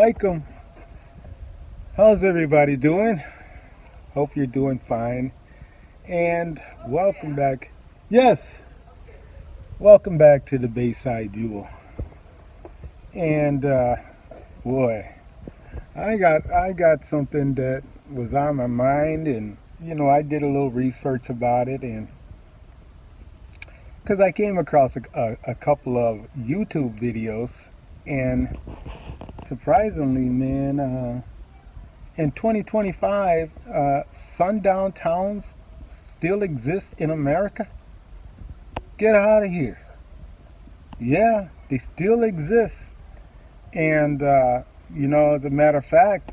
alaikum. How's everybody doing? Hope you're doing fine. And welcome back. Yes, welcome back to the Beyside Jewel. And boy, I got something that was on my mind, and I did a little research about it, and because I came across a couple of YouTube videos, and surprisingly, man, in 2025, Sundown Towns still exist in America. Get out of here. Yeah, they still exist. And, as a matter of fact,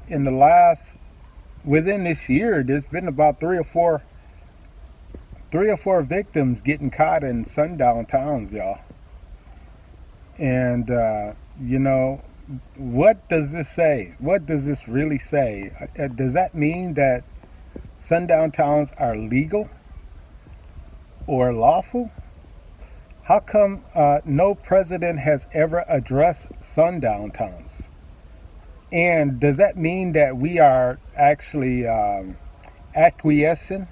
within this year, there's been about three or four victims getting caught in Sundown Towns, y'all. And, what does this say? What does this really say? Does that mean that sundown towns are legal or lawful? How come no president has ever addressed sundown towns? And does that mean that we are actually acquiescing?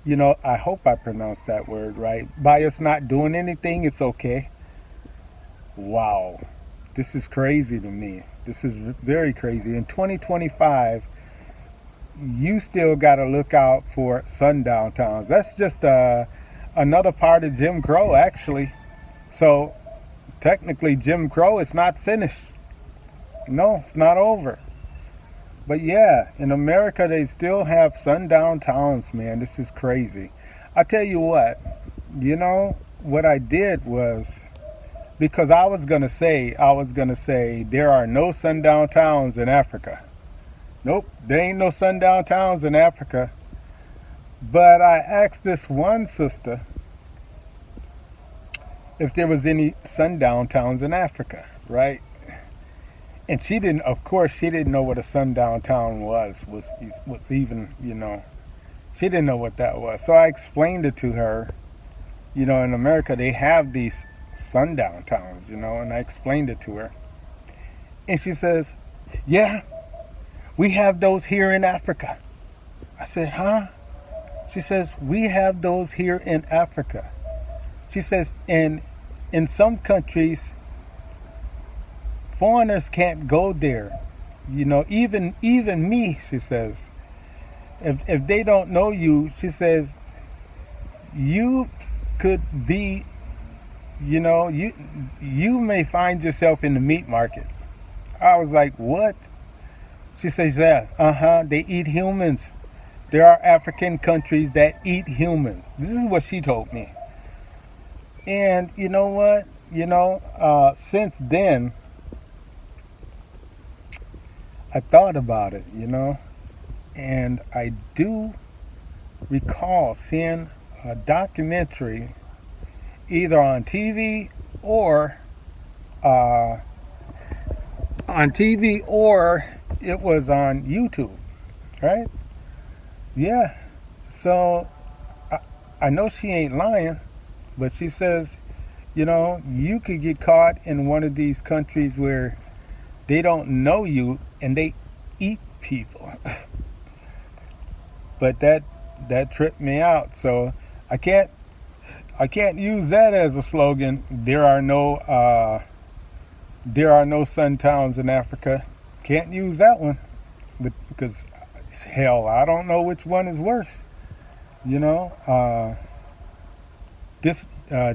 I hope I pronounced that word right. By us not doing anything, it's okay. Wow. This is crazy to me. This is very crazy. In 2025, you still got to look out for sundown towns. That's just another part of Jim Crow, actually. So technically, Jim Crow is not finished. No, it's not over. But yeah, in America, they still have sundown towns, man. This is crazy. I tell you what, what I did was, because I was gonna say there are no sundown towns in Africa. Nope, there ain't no sundown towns in Africa. But I asked this one sister if there was any sundown towns in Africa, right? And she didn't know what a sundown town was even, she didn't know what that was. So I explained it to her. In America, they have these sundown towns, and I explained it to her. And she says, yeah, we have those here in Africa. I said, huh? She says, we have those here in Africa. She says, in some countries, foreigners can't go there. Even me, she says, if they don't know you, she says, you could be, you may find yourself in the meat market. I was like, what? She says, yeah, they eat humans. There are African countries that eat humans. This is what she told me. And you know what? Since then, I thought about it, and I do recall seeing a documentary either on TV or it was on YouTube, right? Yeah. So I know she ain't lying, but she says, you could get caught in one of these countries where they don't know you and they eat people. But that tripped me out. So I can't use that as a slogan. There are no sun towns in Africa. Can't use that one, because hell, I don't know which one is worse.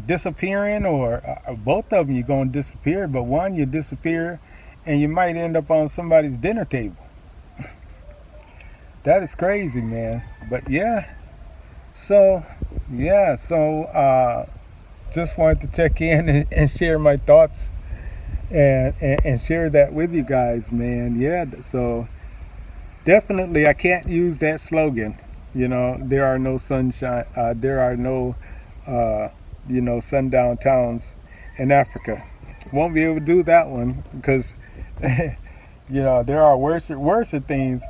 Disappearing, or both of them, you're gonna disappear. But one, you disappear, and you might end up on somebody's dinner table. That is crazy, man. But yeah. So just wanted to check in and share my thoughts and share that with you guys, man. Yeah, so definitely I can't use that slogan. There are no sunshine. There are no, sundown towns in Africa. Won't be able to do that one because, there are worse things.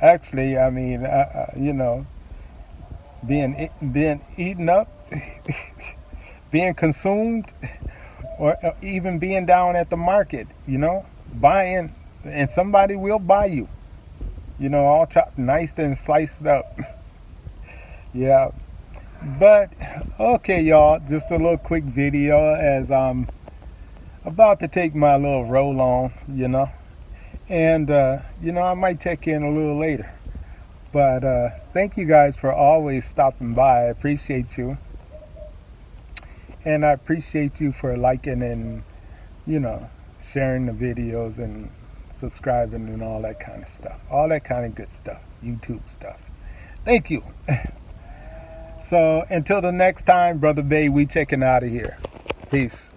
Actually, I mean, being eaten up, being consumed, or even being down at the market, buying and somebody will buy you. You know, all chopped nice and sliced up. Yeah. But okay, y'all, just a little quick video as I'm about to take my little roll on, you know. And you know, I might check in a little later. But thank you guys for always stopping by. I appreciate you. And I appreciate you for liking and, you know, sharing the videos and subscribing and all that kind of stuff. All that kind of good stuff. YouTube stuff. Thank you. So until the next time, Brother Bay, we checking out of here. Peace.